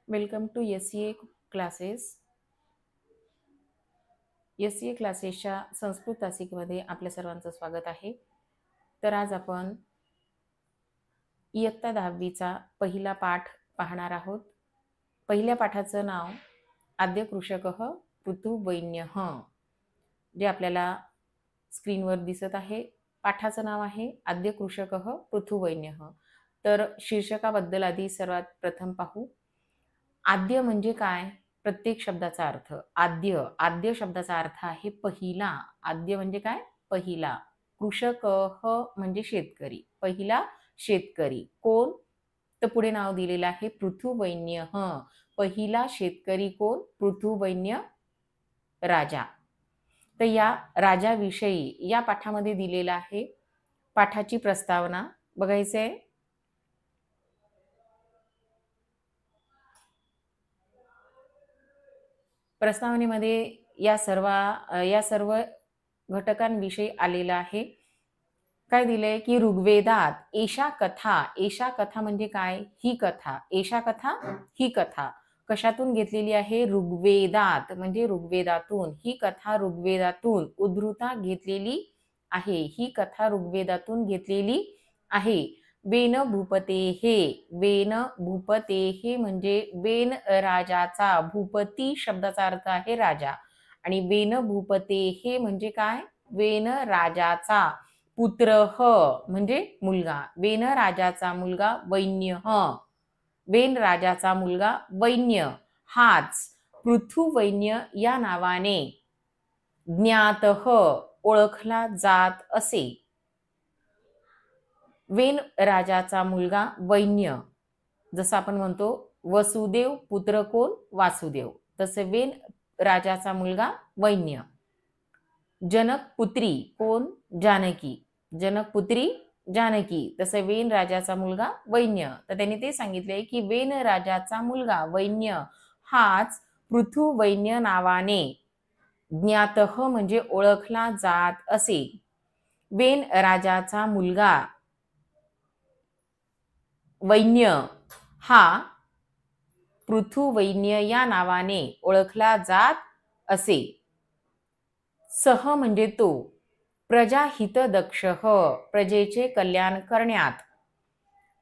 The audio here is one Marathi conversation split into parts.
Welcome to SCA classes. SCA क्लासेसच्या संस्कृत तासिकेमध्ये आपल्या सर्वांचं स्वागत आहे. तर आज आपण इयत्ता 10वीचा पहिला पाठ पाहणार आहोत. पहिल्या पाठाचं नाव आद्य कृषकः पृथुवैन्यः, जे आपल्याला स्क्रीनवर दिसत आहे. पाठाचं नाव आहे आद्य कृषकः पृथुवैन्यः. तर शीर्षकाबद्दल आधी सर्वात प्रथम पाहू. आद्य म्हणजे काय? प्रत्येक शब्दाचा अर्थ. आद्य शब्दाचा अर्थ आहे पहिला. आद्य म्हणजे काय? पहिला. कृषकः म्हणजे शेतकरी. पहिला शेतकरी कोण? तर पुढे नाव दिलेलं आहे पृथुवैन्यः. पहिला शेतकरी कोण? पृथुवैन्य राजा. तर या राजाविषयी या पाठामध्ये दिलेलं आहे. पाठाची प्रस्तावना बघायची आहे. प्रस्तावनेमध्ये या सर्व घटकांविषयी आलेलं आहे. काय दिलंय की ऋग्वेदात एषा कथा म्हणजे काय? ही कथा. एषा कथा, ही कथा कशातून घेतलेली आहे? ऋग्वेदात म्हणजे ऋग्वेदातून. ही कथा ऋग्वेदातून उद्धृता घेतलेली आहे. ही कथा ऋग्वेदातून घेतलेली आहे. वेन भूपतेहे म्हणजे वेन राजाचा. भूपती शब्दाचा अर्थ आहे राजा. आणि वेन भूपतेहे म्हणजे काय? वेन राजाचा पुत्र म्हणजे मुलगा. वेन राजाचा मुलगा वैन्य. वेन राजाचा मुलगा वैन्य हाच पृथुवैन्य या नावाने ज्ञात ओळखला जात असे. वेन राजाचा मुलगा वैन्य. जसं आपण म्हणतो वसुदेव पुत्र कोण? वासुदेव. तसे वेन राजाचा मुलगा वैन्य. जनक पुत्री कोण? जानकी. जनक पुत्री जानकी. तसे वेन राजाचा मुलगा वैन्य. तर त्यांनी ते सांगितले की वेन राजाचा मुलगा वैन्य हाच पृथुवैन्य नावाने ज्ञात म्हणजे ओळखला जात असे. वेन राजाचा मुलगा वैन्य हा पृथुवैन्य या नावाने ओळखला जात असे. सह म्हणजे तो. प्रजाहित दक्ष प्रजेचे कल्याण करण्यात.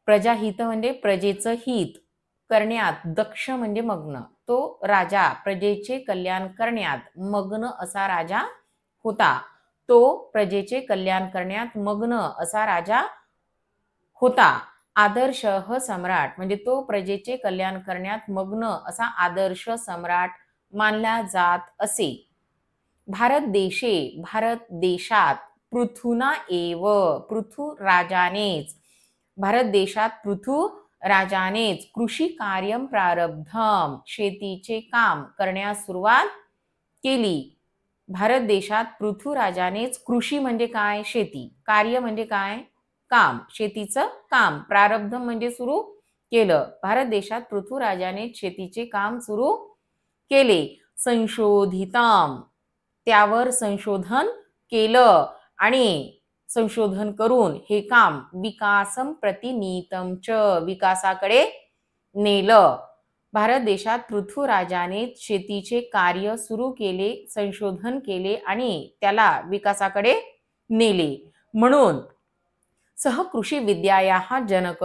प्रजाहित म्हणजे प्रजेचं हित करण्यात. दक्ष म्हणजे मग्न. तो राजा प्रजेचे कल्याण करण्यात मग्न असा राजा होता. तो प्रजेचे कल्याण करण्यात मग्न असा राजा होता. आदर्श सम्राट म्हणजे तो प्रजेचे कल्याण करण्यात मग्न असा आदर्श सम्राट मानला जात असे. भारत देशात पृथुना एव पृथु राजानेच. भारत देशात पृथु राजानेच कृषी कार्यम प्रारब्धम शेतीचे काम करण्यास सुरुवात केली. भारत देशात पृथु राजानेच कृषी म्हणजे काय? शेती. कार्य म्हणजे काय? काम. शेतीचं काम. प्रारब्धम म्हणजे सुरू केलं. भारत देशात पृथु राजाने शेतीचे काम सुरू केले. संशोधितम त्यावर संशोधन केलं आणि संशोधन करून हे काम विकासम प्रतिनीतम च विकासाकडे नेलं. भारत देशात पृथुराजाने शेतीचे कार्य सुरू केले, संशोधन केले आणि त्याला विकासाकडे नेले. म्हणून सह कृषी विद्याया हा जनक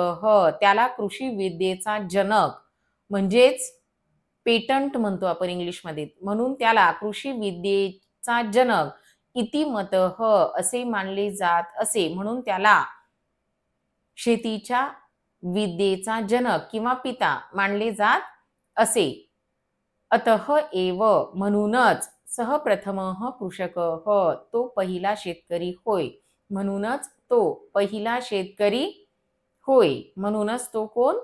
त्याला कृषी विद्येचा जनक म्हणजेच पेटंट म्हणतो आपण इंग्लिशमध्ये. म्हणून त्याला कृषी विद्येचा जनक इति मतः असे मानले जात असे. म्हणून त्याला शेतीच्या विद्येचा जनक किंवा पिता मानले जात असे. अतः एव म्हणूनच सह प्रथमः कृषकः तो पहिला शेतकरी होय. म्हणूनच तो पहिला शेतकरी होय. म्हणूनच तो कोण?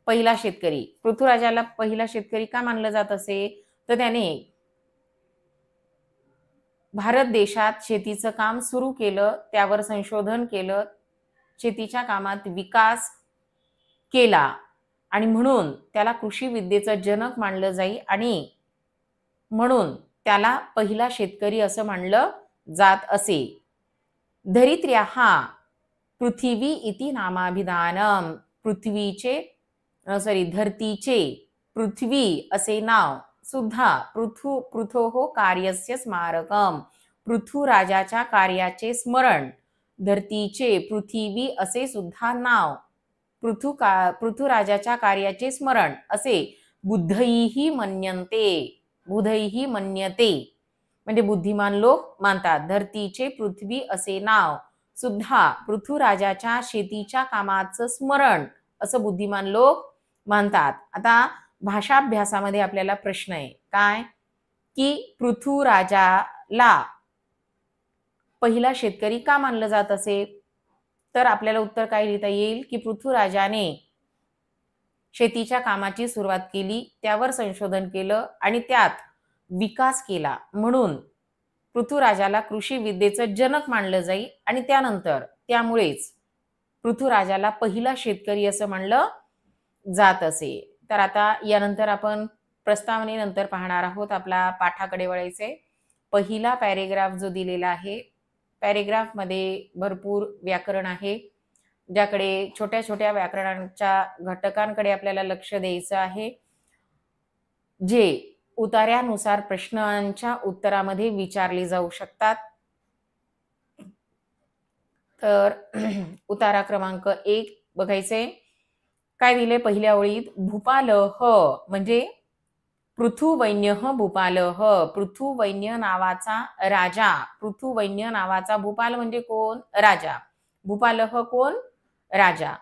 पहिला शेतकरी. पृथुराजाला पहिला शेतकरी का मानलं जात असे? तर त्याने भारत देशात शेतीचं काम सुरू केलं, त्यावर संशोधन केलं, शेतीच्या कामात विकास केला आणि म्हणून त्याला कृषी विद्येचं जनक मानलं जाई आणि म्हणून त्याला पहिला शेतकरी असं मानलं जात असे. धरित्र्याः पृथिवी इति नामाभिधानम धरतीचे पृथ्वी असे नाव सुद्धा पृथोः कार्यस्य स्मारकम, पृथुराजाच्या कार्याचे स्मरण. धरतीचे पृथ्वी असे सुद्धा नाव पृथुराजाच्या कार्याचे स्मरण असे बुद्धैहि मन्यन्ते, बुधैहि मन्यते म्हणजे बुद्धिमान लोक मानतात. धरतीचे पृथ्वी असे नाव सुद्धा पृथुराजाच्या शेतीच्या कामाचं स्मरण असं बुद्धिमान लोक मानतात. आता भाषाभ्यासामध्ये आपल्याला प्रश्न आहे काय की पृथुराजाला पहिला शेतकरी का मानलं जात असे, तर आपल्याला उत्तर काय लिहिता येईल की पृथुराजाने शेतीच्या कामाची सुरुवात केली, त्यावर संशोधन केलं आणि त्यात विकास केला, म्हणून पृथुराजाला कृषी विद्येचं जनक मानलं जाईल आणि त्यानंतर त्यामुळेच पृथुराजाला पहिला शेतकरी असं म्हणलं जात असे. तर आता यानंतर आपण प्रस्तावनेनंतर पाहणार आहोत. आपला पाठाकडे वळायचे. पहिला पॅरेग्राफ जो दिलेला आहे, पॅरेग्राफमध्ये भरपूर व्याकरण आहे, ज्याकडे छोट्या छोट्या व्याकरणाच्या घटकांकडे आपल्याला लक्ष द्यायचं आहे, जे उतार्यानुसार प्रश्नांच्या उत्तरामध्ये विचारले जाऊ शकतात. तर उतारा क्रमांक 1 बघायचे. काय दिले पहिल्या ओळीत, भूपालः म्हणजे पृथुवैन्यः भूपालः, पृथुवैन्य नावाचा राजा. पृथुवैन्य नावाचा, भूपाल म्हणजे कोण, राजा, भूपालः कोण, राजा.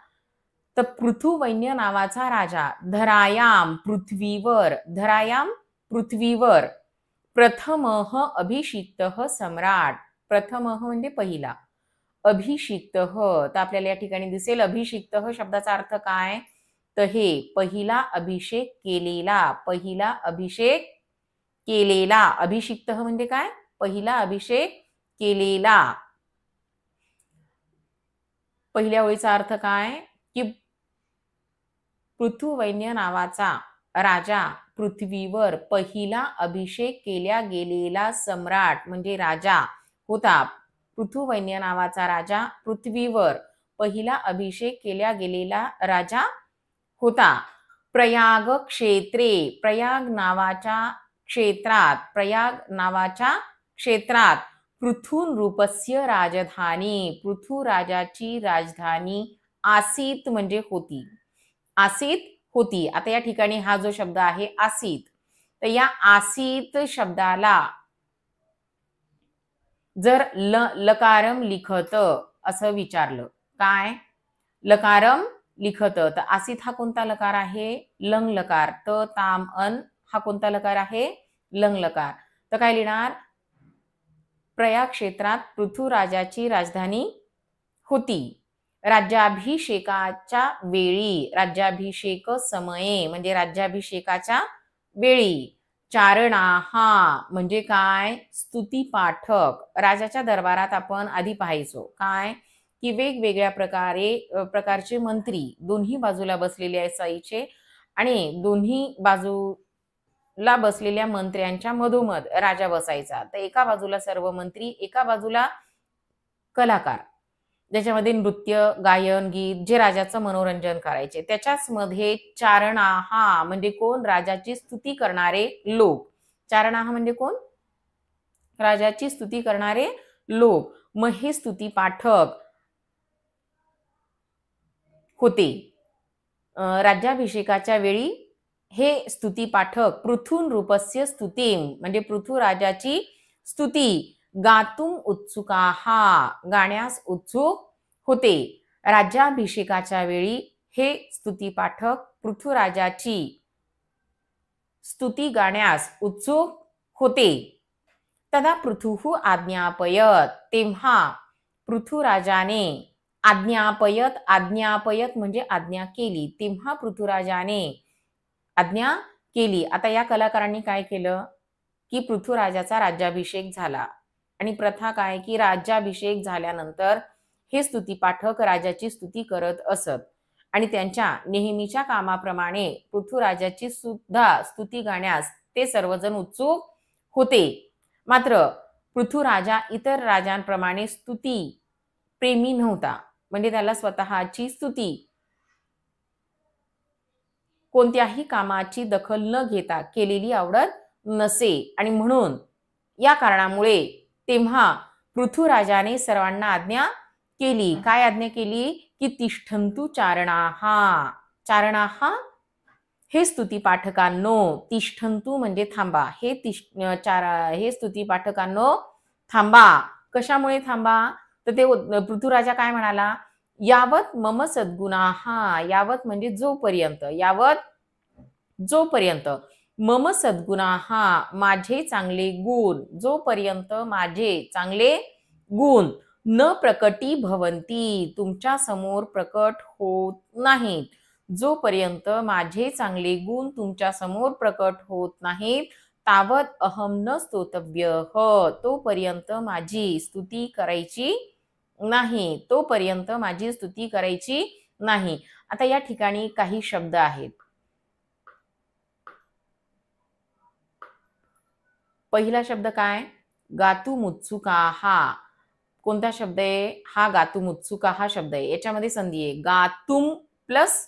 तर पृथुवैन्य नावाचा राजा धरायाम पृथ्वीवर, धरायाम पृथ्वीवर प्रथमः अभिषिक्तः सम्राट, प्रथमः म्हणजे पहिला, अभिषिक्तः तर आपल्याला या ठिकाणी दिसेल अभिषिक्तः शब्दाचा अर्थ काय, तर हे पहिला अभिषेक केलेला, पहिला अभिषेक केलेला, अभिषिक्तः म्हणजे काय, पहिला अभिषेक केलेला. पहिल्या ओळीचा अर्थ काय की पृथुवैन्य नावाचा राजा पृथ्वीवर पहिला अभिषेक केल्या गेलेला सम्राट म्हणजे राजा होता. पृथुवैन्य नावाचा राजा पृथ्वीवर पहिला अभिषेक केल्या गेलेला राजा होता. प्रयाग क्षेत्रे, प्रयाग नावाच्या क्षेत्रात, प्रयाग नावाच्या क्षेत्रात पृथून रूपस्य राजधानी, पृथुराजाची राजधानी आसीत म्हणजे होती, आसीत होती. आता या ठिकाणी हा जो शब्द आहे आसीत, तर या आसीत शब्दाला जर लकारम लिखत असं विचारलं, काय लकारम लिखत, तर आसीत हा कोणता लकार आहे, लंग लकार. त ताम अन हा कोणता लकार आहे, लंग लकार. तर काय लिहिणार, प्रयाग क्षेत्रात पृथुराजाची राजधानी होती. राज्याभिषेकाच्या वेळी, राज्याभिषेक समये म्हणजे राज्याभिषेकाच्या वेळी, चारणाहा म्हणजे काय, स्तुती पाठक. राजाच्या दरबारात आपण आधी पाहायचो काय की वेगवेगळ्या प्रकारचे मंत्री दोन्ही बाजूला बसलेले असायचे आणि दोन्ही बाजूला बसलेल्या मंत्र्यांच्या मधोमध राजा बसायचा. तर एका बाजूला सर्व मंत्री, एका बाजूला कलाकार, ज्याच्यामध्ये नृत्य, गायन, गीत जे राजाचं मनोरंजन करायचे. त्याच्याच मध्ये चारणाहा म्हणजे कोण, राजाची स्तुती करणारे लोक. चारणाहा म्हणजे कोण, राजाची स्तुती करणारे लोक. मग हे स्तुती पाठक होते. राज्याभिषेकाच्या वेळी हे स्तुती पाठक पृथून रूपस्य स्तुतीम म्हणजे पृथुराजाची स्तुती गातुम उत्सुकाहा गाण्यास उत्सुक होते. राज्याभिषेकाच्या वेळी हे स्तुती पाठक पृथुराजाची स्तुती गाण्यास उत्सुक होते. तदा पृथुः आज्ञापयत, तेव्हा पृथुराजाने आज्ञापयत, आज्ञापयत म्हणजे आज्ञा केली, तेव्हा पृथुराजाने आज्ञा केली. आता या कलाकारांनी काय केलं की पृथुराजाचा राज्याभिषेक झाला आणि प्रथा काय की राज्याभिषेक झाल्यानंतर हे स्तुती पाठक राजाची स्तुती करत असत आणि त्यांच्या नेहमीच्या कामाप्रमाणे पृथुराजाची सुद्धा स्तुती गाण्यास ते सर्वजण उत्सुक होते. मात्र पृथुराजा इतर राजांप्रमाणे स्तुती प्रेमी नव्हता, म्हणजे त्याला स्वतःची स्तुती कोणत्याही कामाची दखल न घेता केलेली आवडत नसे आणि म्हणून या कारणामुळे तेव्हा पृथ्वीराजाने सर्वांना आज्ञा केली. काय आज्ञा केली? की तिष्ठन्तु चारणाः. चारणाः हे स्तुती पाठकांनो, तिष्ठन्तु म्हणजे थांबा. हे स्तुती पाठकांनो थांबा. कशामुळे थांबा? तर ते पृथ्वीराजा काय म्हणाला? यावत मम सद्गुणाः. यावत म्हणजे जोपर्यंत, यावत जोपर्यंत मम सद्गुणाः माझे चांगले गुण, जोपर्यंत माझे चांगले गुण न प्रकटी भवंती तुमच्या समोर प्रकट होत नाहीत, जोपर्यंत माझे चांगले गुण तुमच्या समोर प्रकट होत नाहीत, तावत अहम न स्तोतव्यः तोपर्यंत माझी स्तुती करायची नाही, तोपर्यंत माझी स्तुती करायची नाही. आता या ठिकाणी काही शब्द आहेत. पहिला शब्द काय? गातुमुत्सुकाः. कोणता शब्द आहे? हा गातुमुत्सुका हा शब्द आहे. याच्यामध्ये संधी आहे. गातुम प्लस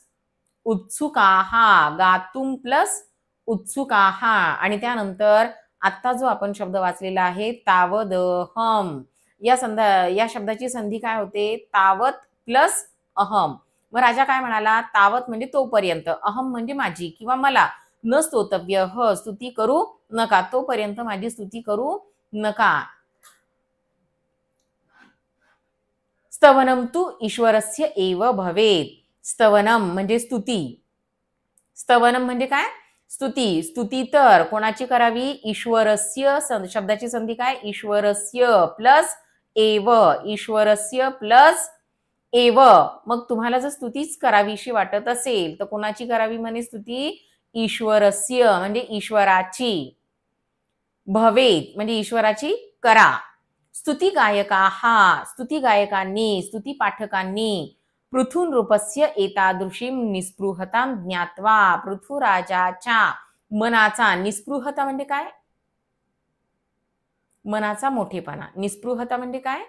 उत्सुकाः, गातुम प्लस उत्सुकाः आणि त्यानंतर आता जो आपण शब्द वाचलेला आहे तावदहम, या शब्दाची संधी काय होते? तावत प्लस अहम. मग राजा काय म्हणाला? तावत म्हणजे तोपर्यंत, अहम म्हणजे माझी किंवा मला, न स्तोतव्य स्तुती करू नका, तोपर्यंत माझी स्तुती करू नका. स्तवनम तु ईश्वरस्य एव भवेत. स्तवनम म्हणजे स्तुती. स्तवनम म्हणजे काय? स्तुती. स्तुती तर कोणाची करावी? ईश्वरस्य. शब्दाची संधी काय? ईश्वरस्य प्लस एव, ईश्वरस्य प्लस एव. मग तुम्हाला जर स्तुतीच करावीशी वाटत असेल तर कोणाची करावी म्हणे स्तुती? ईश्वरस्य म्हणजे ईश्वराची. भवेत म्हणजे ईश्वराची करा. स्तुती गायकाः, स्तुती गायकांनी, स्तुती पाठकांनी पृथुनृपस्य एतादृशीं निस्पृहतां ज्ञात्वा पृथ्वीराजाच्या मनाचा, निस्पृहता म्हणजे काय? मनाचा मोठेपणा. निस्पृहता म्हणजे काय?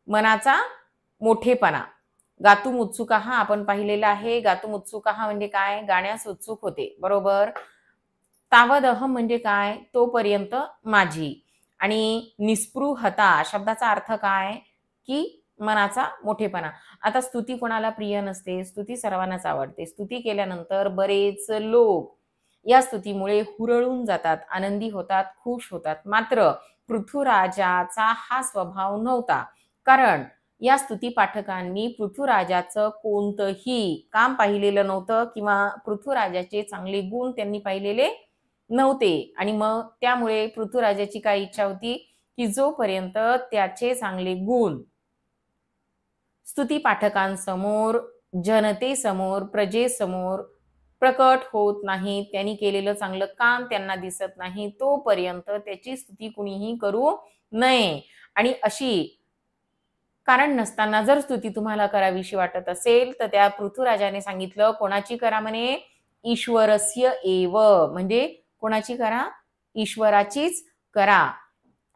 मनाचा मोठेपणा. गातुम उत्सुकाः आपण पाहिलेला आहे. गातुम उत्सुकाः म्हणजे काय? गाण्यास उत्सुक होते, बरोबर. तावदहम म्हणजे काय? तोपर्यंत माझी. आणि निस्पृहता शब्दाचा अर्थ काय? की मनाचा मोठेपणा. आता स्तुती कोणाला प्रिय नसते? स्तुती सर्वांनाच आवडते. स्तुती केल्यानंतर बरेच लोक या स्तुतीमुळे हुरळून जातात, आनंदी होतात, खुश होतात. मात्र पृथ्वीराजाचा हा स्वभाव नव्हता, कारण या स्तुती पाठकांनी पृथ्वीराजाचं कोणतंही काम पाहिलेलं नव्हतं किंवा पृथ्वीराजाचे चांगले गुण त्यांनी पाहिलेले नव्हते. आणि मग त्यामुळे पृथ्वीराजाची काय इच्छा होती? की जोपर्यंत त्याचे चांगले गुण स्तुती पाठकांसमोर, जनतेसमोर, प्रजेसमोर प्रकट होत नाही, त्यांनी केलेलं चांगलं काम त्यांना दिसत नाही, तोपर्यंत त्याची स्तुती कुणीही करू नये. आणि अशी कारण नसताना जर स्तुती तुम्हाला करावीशी वाटत असेल तर त्या पृथ्वीराजाने सांगितलं कोणाची करा म्हणे? ईश्वरस्य एव म्हणजे कोणाची करा? ईश्वराचीच करा.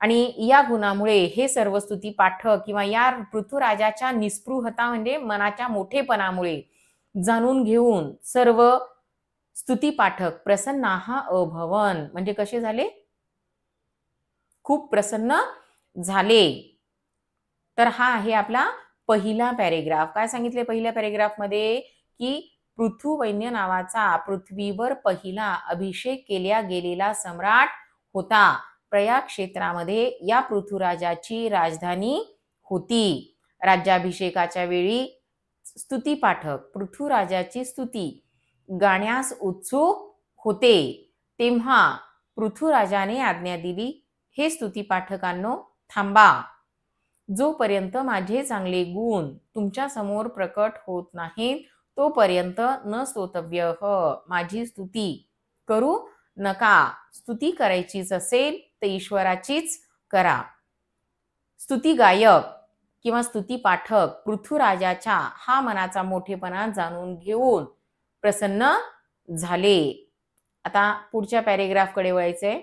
आणि या गुणामुळे हे सर्व स्तुती पाठक किंवा या पृथ्वीराजाच्या निस्पृहता म्हणजे मनाच्या मोठेपणामुळे जाणून घेऊन सर्व स्तुती पाठक प्रसन्नाः अभवन म्हणजे कसे झाले? खूप प्रसन्न झाले. तर हा आहे आपला पहिला पॅरेग्राफ. काय सांगितले पहिल्या पॅरेग्राफमध्ये? की पृथुवैन्य नावाचा पृथ्वीवर पहिला अभिषेक केल्या गेलेला सम्राट होता. प्रयाग क्षेत्रामध्ये या पृथ्वीराजाची राजधानी होती. राज्याभिषेकाच्या वेळी स्तुती पाठक पृथ्वीराजाची स्तुती गाण्यास उत्सुक होते. तेव्हा पृथ्वीराजाने आज्ञा दिली, हे स्तुती पाठकांनो थांबा, जोपर्यंत माझे चांगले गुण तुमच्या समोर प्रकट होत नाहीत तोपर्यंत न स्तोतव्य माझी स्तुती करू नका. स्तुती करायचीच असेल तर ईश्वराचीच करा. स्तुती गायक किंवा स्तुती पाठक पृथ्वीराजाच्या हा मनाचा मोठेपणा जाणून घेऊन प्रसन्न झाले. आता पुढच्या पॅरेग्राफकडे वळायचंय.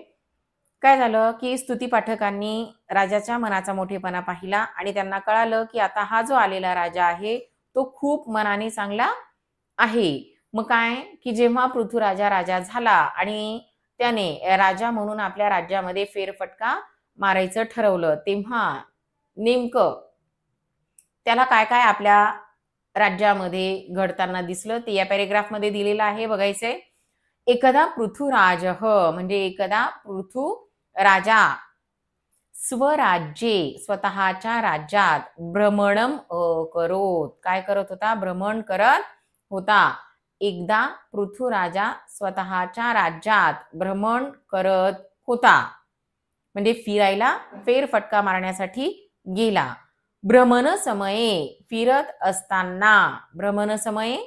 काय झालं की स्तुती पाठकांनी राजाच्या मनाचा मोठेपणा पाहिला आणि त्यांना कळालं की आता हा जो आलेला राजा आहे तो खूप मनाने चांगला आहे. मग काय की जेव्हा पृथ्वीराजा राजा झाला आणि त्याने राजा म्हणून आपल्या राज्यामध्ये फेरफटका मारायचं ठरवलं, तेव्हा नेमकं त्याला काय काय आपल्या राज्यामध्ये घडताना दिसलं ते या पॅरेग्राफमध्ये दिलेलं आहे, बघायचंय. एकदा पृथुराजः म्हणजे एकदा पृथु राजा स्वराज्ये स्वतःच्या राज्यात भ्रमणम अकरोत. काय करत होता? भ्रमण करत होता. एकदा पृथुराजा स्वतःच्या राज्यात भ्रमण करत होता, म्हणजे फिरायला फेरफटका मारण्यासाठी गेला. भ्रमण समये फिरत असताना, भ्रमण समये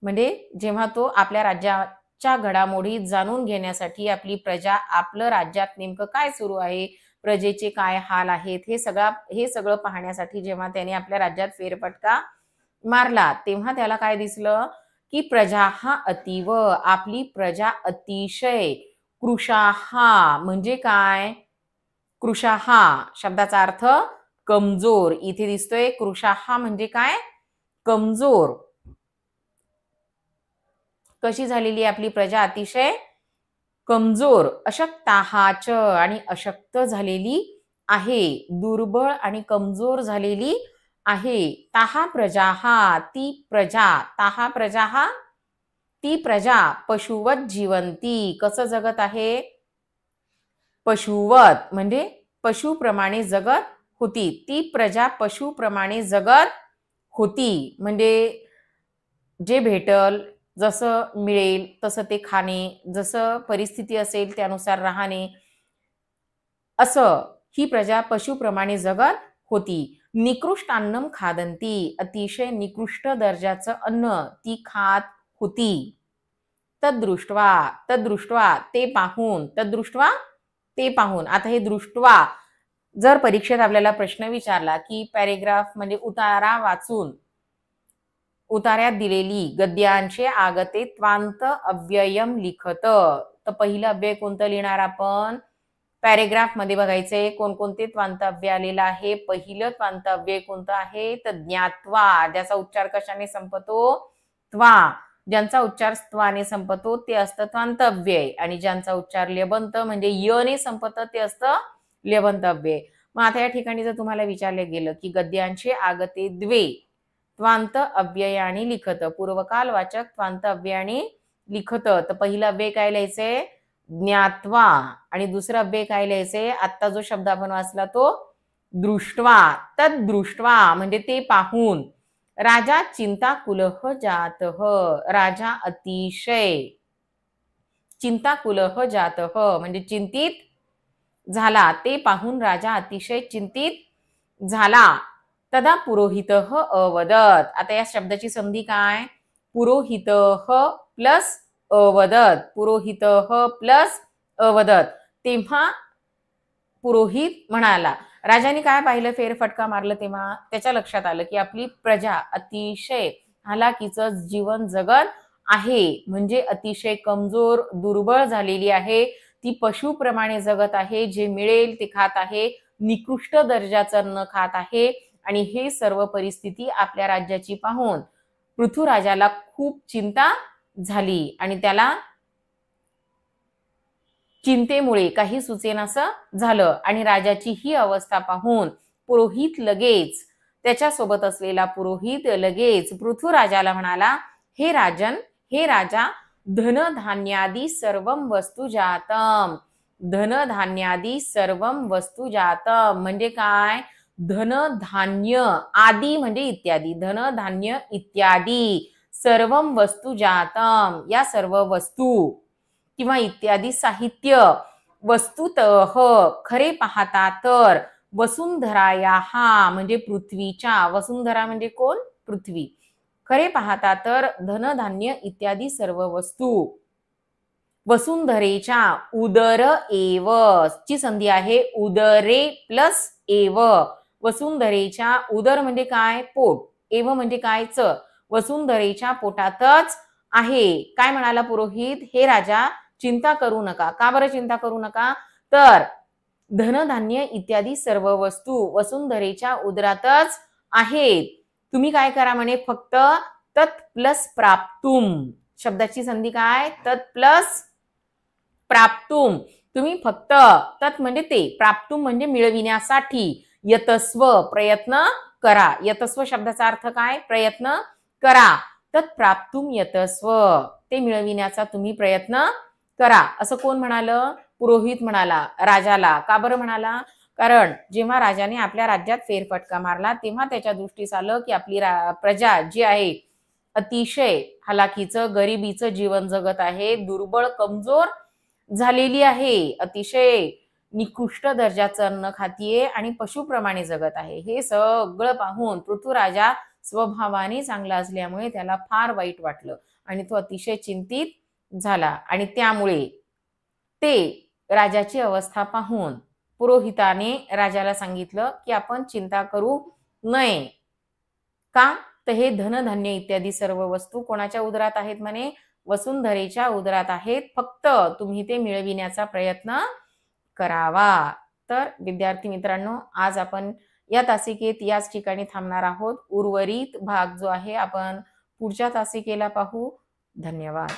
म्हणजे जेव्हा तो आपल्या राज्याच्या घडामोडी जाणून घेण्यासाठी आपली प्रजा, आपलं राज्यात नेमकं काय सुरू आहे, प्रजेचे काय हाल आहेत, हे सगळं पाहण्यासाठी जेव्हा त्याने आपल्या राज्यात फेरफटका मारला, तेव्हा त्याला काय दिसलं की प्रजाहा अतीव, आपली प्रजा अतिशय, कृशाहा म्हणजे काय, कृशाहा शब्दाचा अर्थ कमजोर, इथे दिसतोय कृशाहा म्हणजे काय, कमजोर. कशी झालेली आपली प्रजा? अतिशय कमजोर. अशक्ताहाच आणि अशक्त झालेली आहे, दुर्बळ आणि कमजोर झालेली आहे. ताहा प्रजाहा ती प्रजा, ताहा प्रजाहा ती प्रजा पशुवत जीवंती, कसं जगत आहे, पशुवत म्हणजे पशुप्रमाणे जगत होती. ती प्रजा पशुप्रमाणे जगत होती, म्हणजे जे भेटल, जसं मिळेल तसं ते खाणे, जसं परिस्थिती असेल त्यानुसार राहणे, असं ही प्रजा पशुप्रमाणे जगत होती. निकृष्ट अन्नम खादंती, अतिशय निकृष्ट दर्जाचं अन्न ती खात होती. तद्दृष्ट्वा, तद्दृष्ट्वा ते पाहून, तद्दृष्ट्वा ते पाहून. आता हे दृष्ट्वा जर परीक्षेत आपल्याला प्रश्न विचारला की पॅरेग्राफ म्हणजे उतारा वाचून उतार्यात दिलेली गद्यांचे आगते त्वांत अव्ययम लिखत, तर पहिलं अव्यय कोणतं लिहिणार आपण? पॅरेग्राफ मध्ये बघायचंय कोणकोणते त्वांत अव्यय आलेलं आहे. पहिलं त्वांत अव्यय कोणतं आहे? तर ज्ञात्वा, ज्याचा उच्चार कशाने संपतो? त्वा. ज्यांचा उच्चार त्वाने संपतो ते असतं त्वांत अव्यय, आणि ज्यांचा उच्चार ल्यबंत म्हणजे यने संपतं ते असतं ल्यबंत अव्यय. मग आता या ठिकाणी जर तुम्हाला विचारलं गेलं की गद्यांचे आगते द्वे त्वांत अव्ययाने लिखत, पूर्वकालवाचक त्वांत अव्ययाने लिखत, तर पहिलं अव्यय काय लिहायचंय? ज्ञात्वा. आणि दुसरं अव्यय काय लिहायचंय? आता जो शब्द आपण वाचला तो दृष्ट्वा. तद्दृष्ट्वा म्हणजे ते पाहून. राजा चिंताकुलः जातः, राजा अतिशय, चिंताकुलः जातः म्हणजे चिंतित झाला, ते पाहून राजा अतिशय चिंतित झाला. तदा पुरोहितः अवदत. आता या शब्दाची संधी काय? पुरोहितः प्लस अवदत, पुरोहितः प्लस अवदत. तेव्हा पुरोहित म्हणाला. राजाने काय पाहिलं? फेरफटका मारलं तेव्हा त्याच्या लक्षात आलं की आपली प्रजा अतिशय हालाकीचं जीवन जगत आहे, म्हणजे अतिशय कमजोर, दुर्बळ झालेली आहे. ती पशुप्रमाणे जगत आहे, जे मिळेल ते खात आहे, निकृष्ट दर्जाचं अन्न खात आहे. आणि हे सर्व परिस्थिती आपल्या राज्याची पाहून पृथ्वीराजाला खूप चिंता झाली, आणि त्याला चिंतेमुळे काही सुचेनासं झालं. आणि राजाची ही अवस्था पाहून पुरोहित लगेच, त्याच्यासोबत असलेला पुरोहित लगेच पृथ्वीराजाला म्हणाला, हे राजन, हे राजा, धनधान्यादी सर्वम वस्तू जातम. धनधान्यादी सर्वम वस्तू जातम म्हणजे काय? धनधान्य आदी म्हणजे इत्यादी, धनधान्य इत्यादी सर्वम वस्तू जातम या सर्व वस्तू किंवा इत्यादी साहित्य, वस्तुतः खरे पाहता तर, वसुंधरायाहा म्हणजे पृथ्वीच्या, वसुंधरा म्हणजे कोण? पृथ्वी. खरे पाहता तर धनधान्य इत्यादी सर्व वस्तू वसुंधरेच्या उदर एव ची संधी आहे, उदरे प्लस एव. वसुंधरेच्या, उदर म्हणजे काय? पोट, एव म्हणजे काय? च. वसुंधरेच्या पोटातच आहे. काय म्हणाला पुरोहित? हे राजा, चिंता करू नका. का बरं चिंता करू नका? तर धनधान्य इत्यादी सर्व वस्तू वसुंधरेच्या उदरातच आहेत. तुम्ही काय करा म्हणे? फक्त तत् प्लस प्राप्तुम शब्दाची संधी काय? तत् प्लस प्राप्तुम. तुम्ही फक्त तत् म्हणजे ते, प्राप्तुम म्हणजे मिळविण्यासाठी, यतस्व प्रयत्न करा. यतस्व शब्दाचा अर्थ काय? प्रयत्न करा. तत् प्राप्तुम यतस्व, ते मिळविण्याचा तुम्ही प्रयत्न करा. असं कोण म्हणालं? पुरोहित म्हणाला राजाला. का बरं म्हणाला? कारण जेव्हा राजाने आपल्या राज्यात फेरफटका मारला तेव्हा त्याच्या दृष्टीस आलं की आपली प्रजा जी आहे अतिशय हलाखीचं गरिबीचं जीवन जगत आहे, दुर्बळ कमजोर झालेली आहे, अतिशय निकृष्ट दर्जाचं अन्न खातीये आणि पशुप्रमाणे जगत आहे. हे सगळं पाहून पृथ्वीराजा स्वभावाने चांगला असल्यामुळे त्याला फार वाईट वाटलं आणि तो अतिशय चिंतित झाला आणि त्यामुळे ते राजाची अवस्था पाहून पुरोहिताने राजाला सांगितलं की आपण चिंता करू नये. का? तर हे धनधान्य इत्यादी सर्व वस्तू कोणाच्या उदरात आहेत म्हणे? वसुंधरेच्या उदरात आहेत. फक्त तुम्ही ते मिळविण्याचा प्रयत्न करावा. तर विद्यार्थी मित्रांनो, आज आपण या तासिकेत याच ठिकाणी थांबणार आहोत. उर्वरित भाग जो आहे आपण पुढच्या तासिकेला पाहू. धन्यवाद.